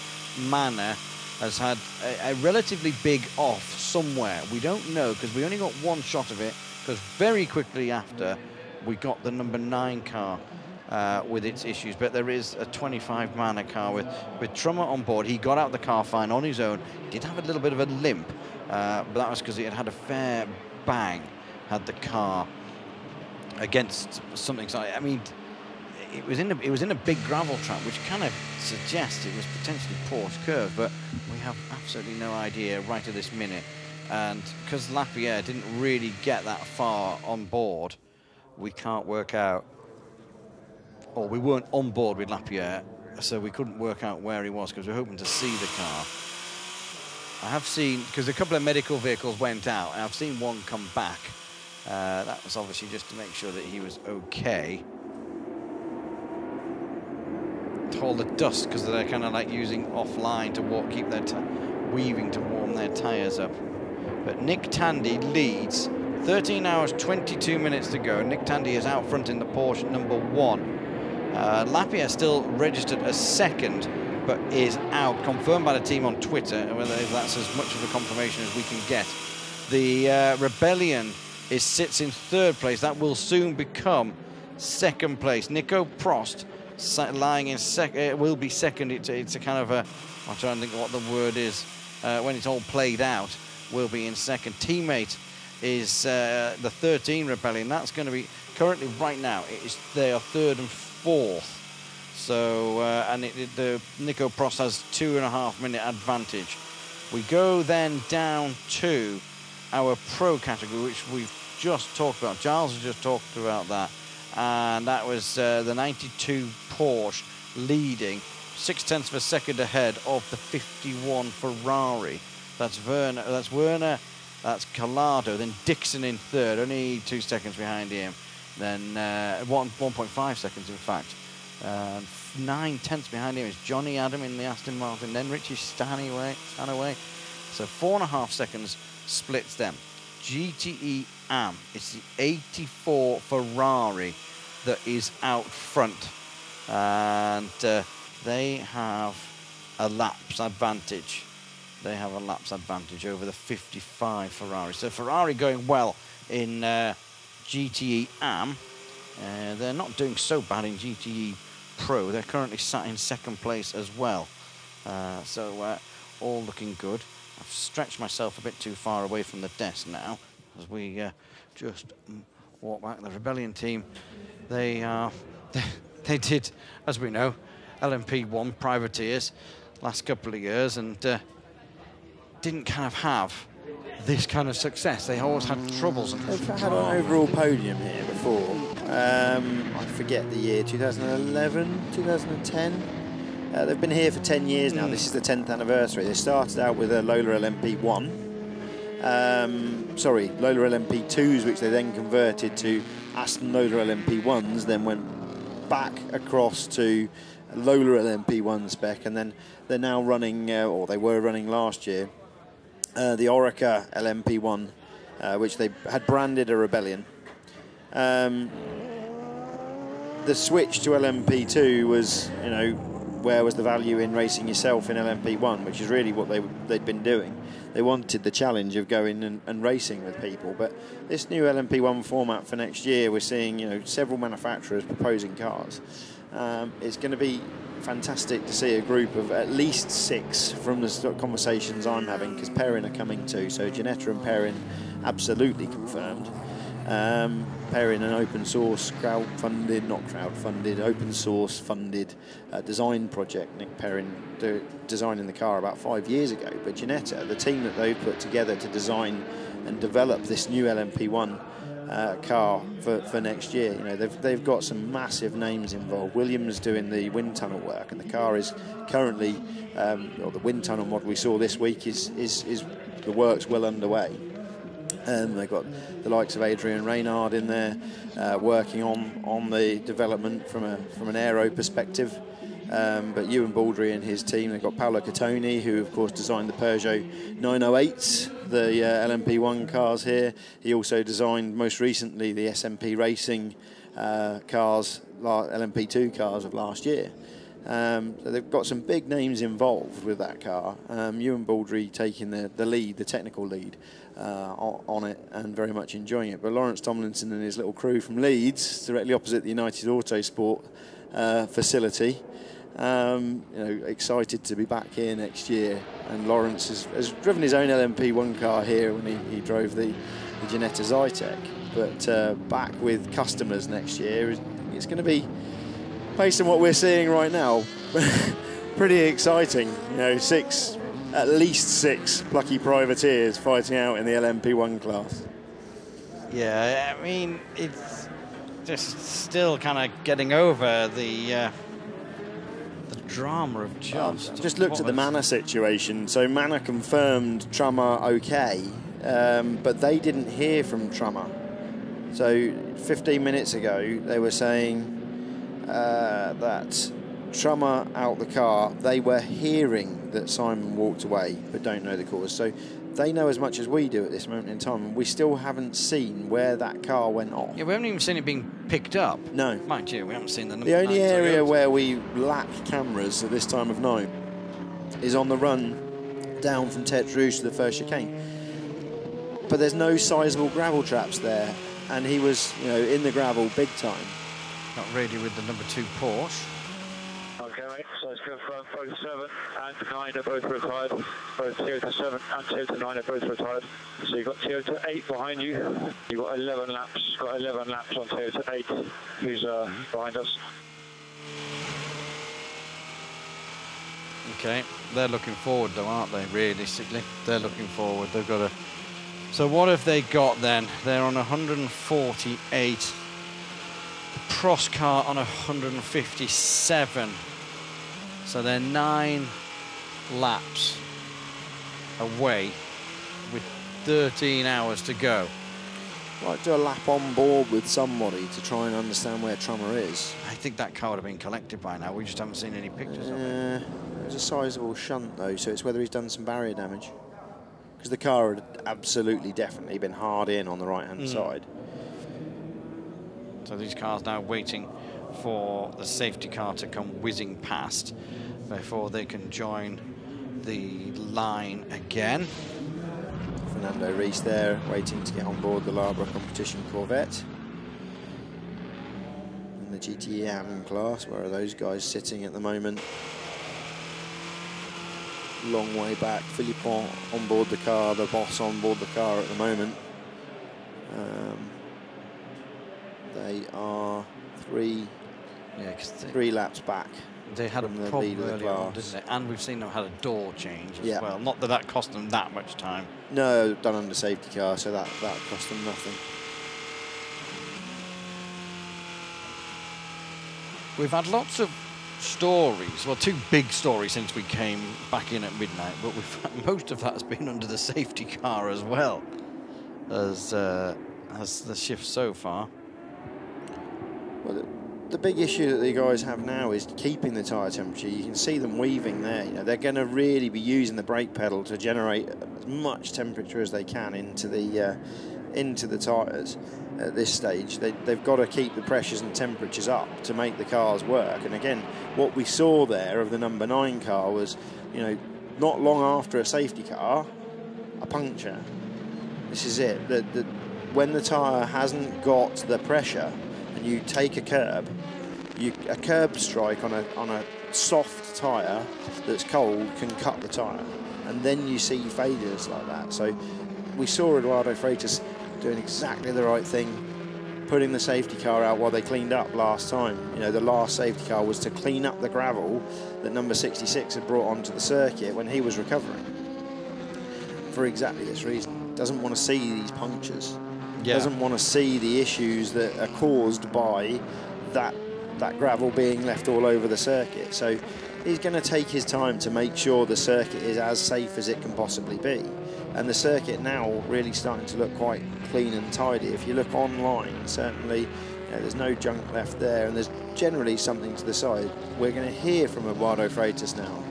Manor has had a relatively big off somewhere. We don't know because we only got one shot of it, because very quickly after we got the number 9 car with its issues. But there is a 25 Manor car with Trummer on board. He got out the car fine on his own. He did have a little bit of a limp, but that was because he had a fair bang, had the car against something. So I mean, it was in a big gravel trap, which kind of suggests it was potentially Porsche curve, but we have absolutely no idea right at this minute. And because Lapierre didn't really get that far on board, we can't work out, or we weren't on board with Lapierre, so we couldn't work out where he was because we were hoping to see the car. I have seen, because a couple of medical vehicles went out, and I've seen one come back. That was obviously just to make sure that he was okay. To hold the dust, because they're kind of like using offline to keep their weaving to warm their tyres up. But Nick Tandy leads. 13 hours, 22 minutes to go. Nick Tandy is out front in the Porsche number 1. Lapierre still registered as second, but is out, confirmed by the team on Twitter, and whether that's as much of a confirmation as we can get. The Rebellion sits in 3rd place. That will soon become 2nd place. Nico Prost lying in second. It will be second. It's a kind of a, I'm trying to think what the word is, when it's all played out, will be in second. Teammate is the 13 Rebellion. That's going to be, currently right now, they are 3rd and 4th. So, and the Nico Prost has 2.5 minute advantage. We go then down to our pro category, which we've just talked about. Giles has just talked about that. And that was the 92 Porsche leading 0.6 of a second ahead of the 51 Ferrari. That's Werner, that's Collado, then Dixon in 3rd, only 2 seconds behind him. Then 1.5 seconds, in fact. 9/10 behind him is Johnny Adam in the Aston Martin, then Richie Stanaway. So 4.5 seconds splits them. GTE AM, it's the 84 Ferrari that is out front. And they have a laps advantage. They have a laps advantage over the 55 Ferrari. So Ferrari going well in GTE AM. They're not doing so bad in GTE Pro. They're currently sat in 2nd place as well. So all looking good. I've stretched myself a bit too far away from the desk now as we just walk back. The Rebellion team, they did, as we know, LMP1 privateers last couple of years, and didn't kind of have this kind of success. They always had troubles. And they've had an overall podium here before. I forget the year, 2011, 2010. They've been here for 10 years now. This is the 10th anniversary. They started out with a Lola LMP1. Lola LMP2s, which they then converted to Aston Lola LMP1s, then went back across to Lola LMP1 spec, and then they're now running, or they were running last year, the Orica LMP1, which they had branded a Rebellion. The switch to LMP2 was, where was the value in racing yourself in LMP1, which is really what they'd been doing. They wanted the challenge of going and racing with people. But this new LMP1 format for next year, we're seeing, several manufacturers proposing cars. It's going to be fantastic to see a group of at least 6 from the conversations I'm having, because Perrin are coming too. So Ginetta and Perrin absolutely confirmed. Perrin, an open source open source funded design project. Nick Perrin designing the car about 5 years ago. But Ginetta, the team that they've put together to design and develop this new LMP1 car for next year, they've got some massive names involved. Williams doing the wind tunnel work, and the car is currently, the wind tunnel mod we saw this week is the work's well underway. They've got the likes of Adrian Reynard in there working on the development from an aero perspective. But Ewan Baldry and his team, they've got Paolo Catoni, who of course designed the Peugeot 908s, the LMP1 cars here. He also designed most recently the SMP Racing cars, LMP2 cars of last year. So they've got some big names involved with that car. Ewan Baldry taking the lead, the technical lead on it, and very much enjoying it. But Lawrence Tomlinson and his little crew from Leeds, directly opposite the United Autosport facility, excited to be back here next year. And Lawrence has driven his own LMP1 car here when he drove the Ginetta Zytek. But back with customers next year, it's going to be, based on what we're seeing right now, pretty exciting. At least 6 plucky privateers fighting out in the LMP1 class. Yeah, I mean, it's just still kind of getting over the drama of just looked at the Manor situation. So Manor confirmed Trummer okay, but they didn't hear from Trummer. So 15 minutes ago, they were saying that Trummer out the car, they were hearing that Simon walked away, but don't know the cause. So they know as much as we do at this moment in time, and we still haven't seen where that car went off. Yeah, we haven't even seen it being picked up. No. Mind you, we haven't seen the number. The only area where we lack cameras at this time of night is on the run down from Tete Rouge to the first chicane. But there's no sizable gravel traps there, and he was, in the gravel big time. Not really with the number 2 Porsche. Okay, mate, so it's confirmed both 7 and 9 are both retired. Both Toyota 7 and Toyota 9 are both retired. So you've got Toyota 8 behind you. You've got 11 laps. Got 11 laps on Toyota 8, who's behind us. Okay, they're looking forward though, aren't they, realistically? They're looking forward. They've got a... So what have they got then? They're on 148. The Prost car on 157. So they're 9 laps away with 13 hours to go. I'd like to do a lap on board with somebody to try and understand where Trummer is. I think that car would have been collected by now. We just haven't seen any pictures of it. There's a sizable shunt though, so it's whether he's done some barrier damage. Because the car had absolutely definitely been hard in on the right-hand side. So these cars now waiting for the safety car to come whizzing past before they can join the line again. Fernando Rees there, waiting to get on board the Lara competition Corvette. In the GTM class, where are those guys sitting at the moment? Long way back. Philippon on board the car, the boss on board the car at the moment. They are three laps back. They had a from the problem lead of the earlier on, class. didn't they? And we've seen them had a door change as well. Not that that cost them that much time. No, done under safety car, so that cost them nothing. We've had lots of stories, well, 2 big stories since we came back in at midnight, but most of that has been under the safety car as well as the shift so far. Well, the big issue that the guys have now is keeping the tyre temperature. You can see them weaving there. They're going to really be using the brake pedal to generate as much temperature as they can into the tyres at this stage. They've got to keep the pressures and temperatures up to make the cars work. And again, what we saw there of the number 9 car was, not long after a safety car, a puncture. This is it. When the tyre hasn't got the pressure, and you take a curb strike on a soft tyre that's cold can cut the tyre, and then you see failures like that. So we saw Eduardo Freitas doing exactly the right thing, putting the safety car out while they cleaned up last time. The last safety car was to clean up the gravel that number 66 had brought onto the circuit when he was recovering, for exactly this reason. Doesn't want to see these punctures. Doesn't want to see the issues that are caused by that gravel being left all over the circuit. So he's going to take his time to make sure the circuit is as safe as it can possibly be. And the circuit now really starting to look quite clean and tidy. If you look online, certainly there's no junk left there, and there's generally something to the side. We're going to hear from Eduardo Freitas now.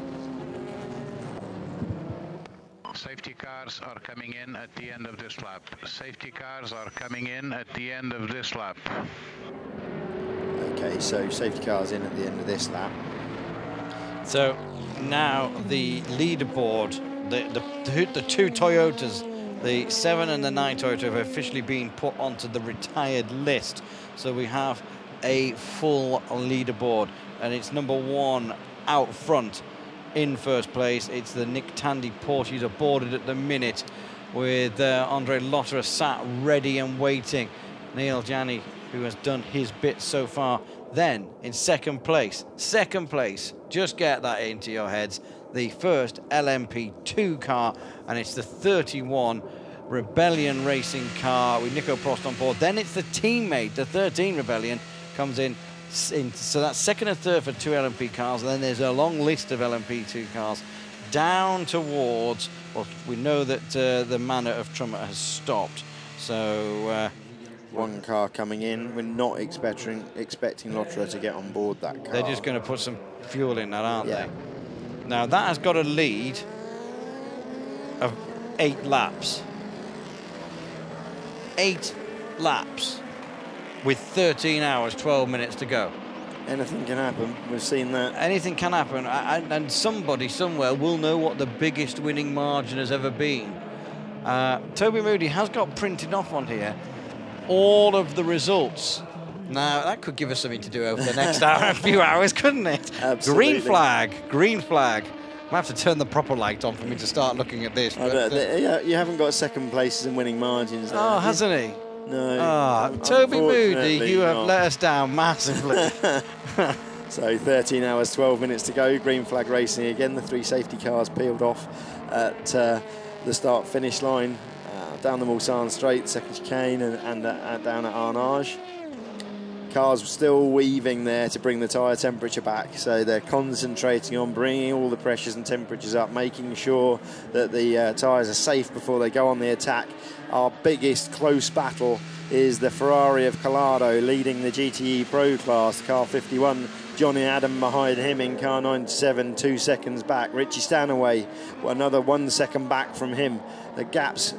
Safety cars are coming in at the end of this lap. Safety cars are coming in at the end of this lap. Okay, so safety cars in at the end of this lap. So now the leaderboard, the 2 Toyotas, the 7 and the 9 Toyota, have officially been put onto the retired list. So we have a full leaderboard, and it's number 1 out front. In first place, it's the Nick Tandy Porsche. He's aboarded at the minute with Andre Lotterer sat ready and waiting. Neil Janney, who has done his bit so far. Then in second place, just get that into your heads, the first LMP2 car, and it's the 31 Rebellion racing car with Nico Prost on board. Then it's the teammate, the 13 Rebellion, comes in So that's second and third for 2 LMP cars, and then there's a long list of LMP2 cars down towards, well, we know that the manor of Trummer has stopped. So one car coming in. We're not expecting Lotterer to get on board that car. They're just going to put some fuel in that, aren't Yeah. they? Now that has got a lead of 8 laps. 8 laps with 13 hours, 12 minutes to go. Anything can happen. We've seen that. Anything can happen, and somebody somewhere will know what the biggest winning margin has ever been. Toby Moody has got printed off on here all of the results. Now, that could give us something to do over the next hour, a few hours, couldn't it? Absolutely. Green flag, green flag. I have to turn the proper light on for me to start looking at this. But, yeah, you haven't got second places and winning margins there. Oh, hasn't he? No. Ah, Toby Moody, you have not. let us down massively. So 13 hours, 12 minutes to go. Green flag racing again. The 3 safety cars peeled off at the start-finish line. Down the Mulsanne Straight, second chicane, and down at Arnage. Cars still weaving there to bring the tyre temperature back, so they're concentrating on bringing all the pressures and temperatures up, making sure that the tyres are safe before they go on the attack. Our biggest close battle is the Ferrari of Collado leading the GTE Pro class, car 51. Johnny Adam behind him in car 97, 2 seconds back. Richie Stanaway, another 1 second back from him. The gaps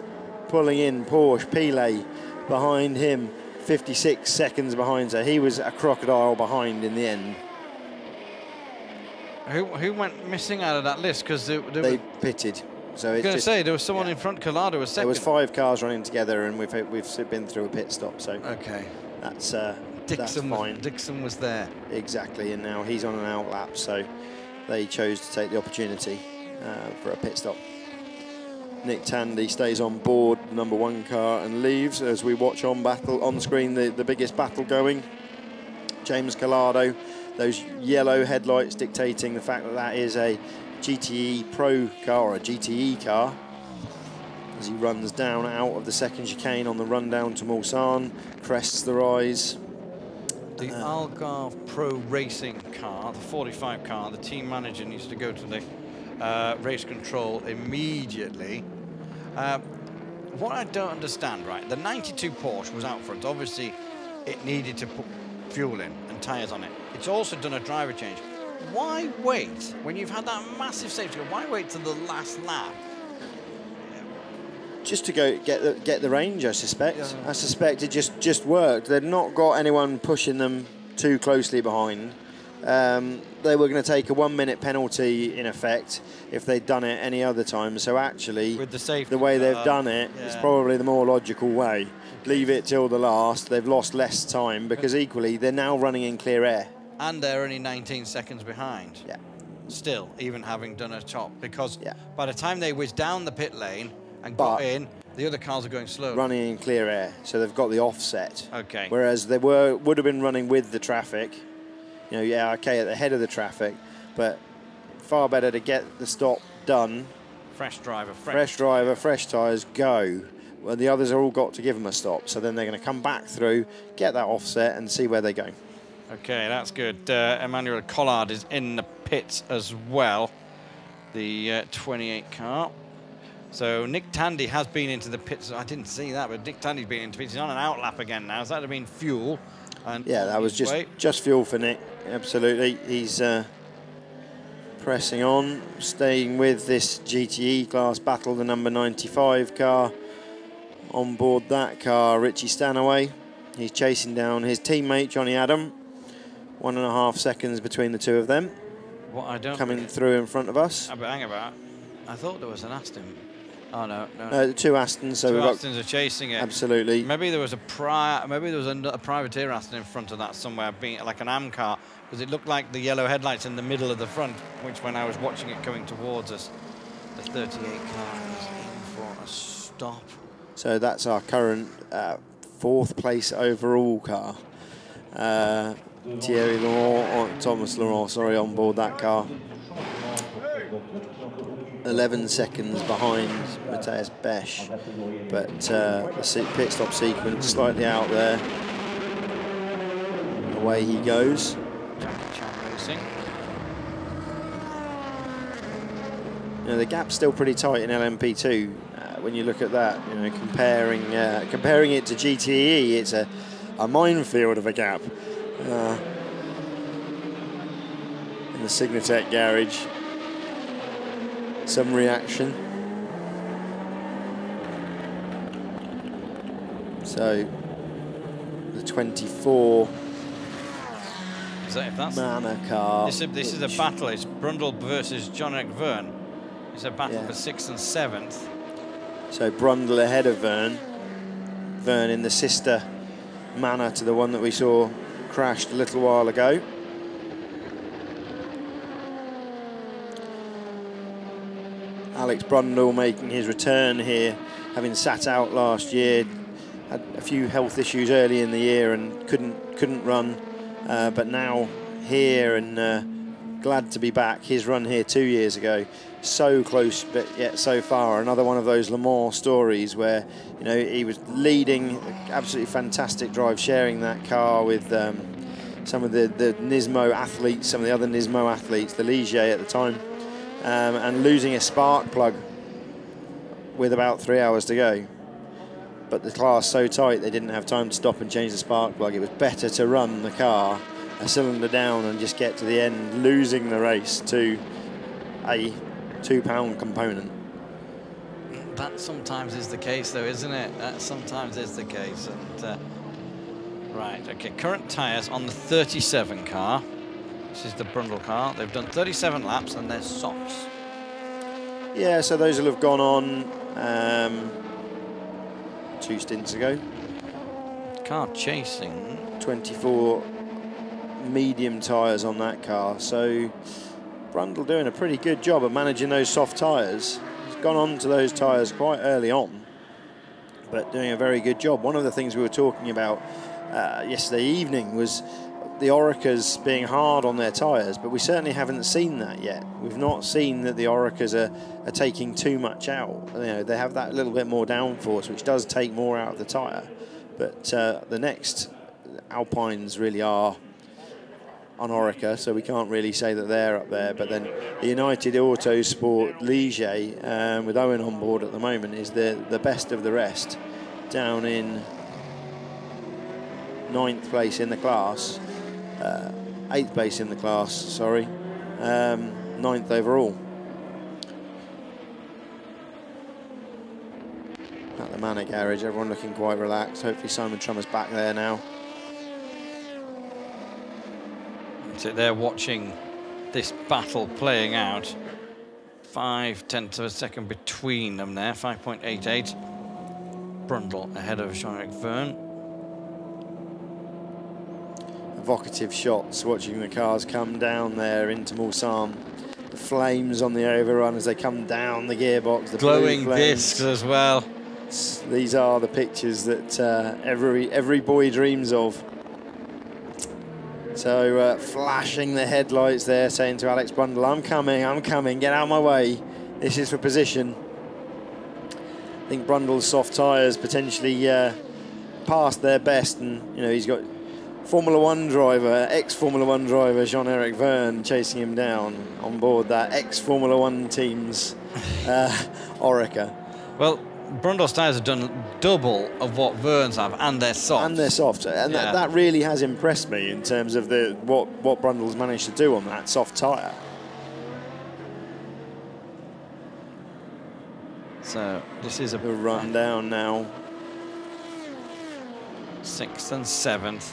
pulling in. Porsche, Pile behind him, 56 seconds behind, so he was a crocodile behind in the end. Who went missing out of that list? Because they pitted. So I was going to say there was someone in front. Collado was second. There was 5 cars running together, and we've been through a pit stop. So okay, that's Dixon fine. Dixon was there Exactly, and now he's on an out lap, so they chose to take the opportunity for a pit stop. Nick Tandy stays on board the number 1 car and leaves as we watch on screen the biggest battle going. James Collado, those yellow headlights dictating the fact that that is a GTE Pro car or a GTE car, as he runs down out of the second chicane on the run down to Mulsanne, crests the rise. The Algarve Pro Racing car, the 45 car, the team manager needs to go to the race control immediately. What I don't understand, right, the 92 Porsche was out front. Obviously, it needed to put fuel in and tyres on it. It's also done a driver change. Why wait when you've had that massive safety car? Why wait till the last lap? Just to go get the range, I suspect. Yeah. I suspect it just worked. They'd not got anyone pushing them too closely behind. They were going to take a 1 minute penalty in effect if they'd done it any other time. So actually, With the way they've done it is yeah. probably the more logical way. Leave it till the last. They've lost less time because equally they're now running in clear air. And they're only 19 seconds behind. Yeah. Still, even having done a top, because Yeah. by the time they whiz down the pit lane and got in, the other cars are going slow. Running in clear air, so they've got the offset. Okay. Whereas they would have been running with the traffic. You know, yeah, okay, at the head of the traffic, but far better to get the stop done. Fresh driver, Fresh driver, fresh tyres, go. Well, the others are all got to give them a stop, so then they're going to come back through, get that offset, and see where they go. Okay, that's good. Emmanuel Collard is in the pits as well, the 28 car. So Nick Tandy has been into the pits. I didn't see that, but Nick Tandy's been into pits. He's on an out lap again now. So that would have been fuel. And Yeah, that was just fuel for Nick. Absolutely. He's pressing on, staying with this GTE class battle, the number 95 car. On board that car, Richie Stanaway. He's chasing down his teammate, Johnny Adam. 1.5 seconds between the two of them. What I don't coming through in front of us. Hang about. I thought there was an Aston. Oh no. The 2 Astons. So two we've Astons are chasing it. Absolutely. Maybe there was a privateer Aston in front of that somewhere, being like an AM car, because it looked like the yellow headlights in the middle of the front, which when I was watching it coming towards us, the 38 car is in for a stop. So that's our current 4th place overall car. Thierry Laurent, Thomas Laurent, sorry, on board that car. 11 seconds behind Matthias Besch, but the pit stop sequence slightly out there. Away he goes. Jackie Chan Racing. You know, the gap's still pretty tight in LMP2. When you look at that, you know, comparing it to GTE, it's a minefield of a gap. In the Signatech garage, some reaction. So the 24 Manor car. This is a battle. It's Brundle versus John-Eric Verne. It's a battle for 6th and 7th. So Brundle ahead of Verne. Verne in the sister Manor to the one that we saw crashed a little while ago. Alex Brundle making his return here, having sat out last year. Had a few health issues early in the year and couldn't run, but now here and glad to be back. His run here 2 years ago, so close but yet so far. Another one of those Le Mans stories where, you know, he was leading, absolutely fantastic drive, sharing that car with some of the Nismo athletes, some of the other Nismo athletes, the Ligier at the time, and losing a spark plug with about 3 hours to go. But the class so tight they didn't have time to stop and change the spark plug. It was better to run the car a cylinder down and just get to the end, losing the race to a 2-pound component. That sometimes is the case, though, isn't it? That sometimes is the case. And right, okay, current tyres on the 37 car. This is the Brundle car. They've done 37 laps and they're softs. Yeah, so those will have gone on 2 stints ago. Car chasing. 24 medium tyres on that car. So Brundle doing a pretty good job of managing those soft tyres. He's gone on to those tyres quite early on, but doing a very good job. One of the things we were talking about yesterday evening was the Orecas being hard on their tyres, but we certainly haven't seen that yet. We've not seen that the Orecas are taking too much out. You know, they have that little bit more downforce, which does take more out of the tyre. But the next Alpines really are on Oreca, so we can't really say that they're up there. But then the United Autosport Ligier, with Owen on board at the moment, is the best of the rest, down in 9th place in the class. 8th place in the class, sorry. 9th overall. At the Manor garage, everyone looking quite relaxed. Hopefully Simon Trummer's back there now. So they're watching this battle playing out. 0.5 of a second between them there, 5.88. Brundle ahead of Jean-Eric Verne. Evocative shots watching the cars come down there into Mulsanne. The flames on the overrun as they come down the gearbox. The glowing discs as well. These are the pictures that every boy dreams of. So flashing the headlights there, saying to Alex Brundle, I'm coming, get out of my way. This is for position. I think Brundle's soft tyres potentially past their best, and you know he's got Formula One driver, ex-Formula One driver Jean-Eric Verne chasing him down on board that ex-Formula One team's Oreca. Well, Brundle's tyres have done double of what Verne's have, and they're soft. And they're soft, and that really has impressed me in terms of what Brundle's managed to do on that soft tyre. So this is a run down now. 6th and 7th.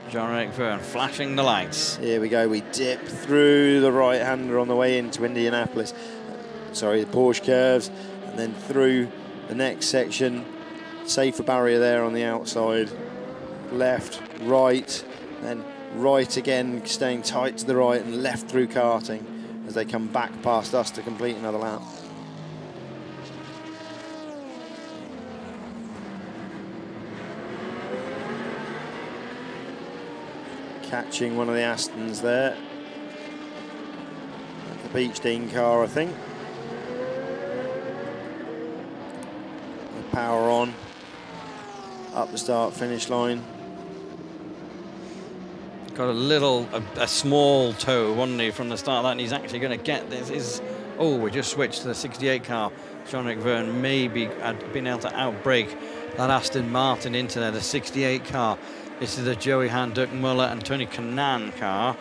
Jean-Eric Verne flashing the lights. Here we go. We dip through the right-hander on the way into Indianapolis. Sorry, the Porsche curves, and then through the next section. Safer barrier there on the outside. Left, right, then right again, staying tight to the right, and left through karting as they come back past us to complete another lap. Catching one of the Astons there. The Beechdean car, I think. Power on. Up the start finish line. Got a small toe, wasn't he, from the start of that, and he's actually going to get this. Oh, we just switched to the 68 car. Jean-Luc Verne maybe had been able to outbrake that Aston Martin into there, the 68 car. This is the Joey Hand, Dirk Muller and Tony Kanaan car.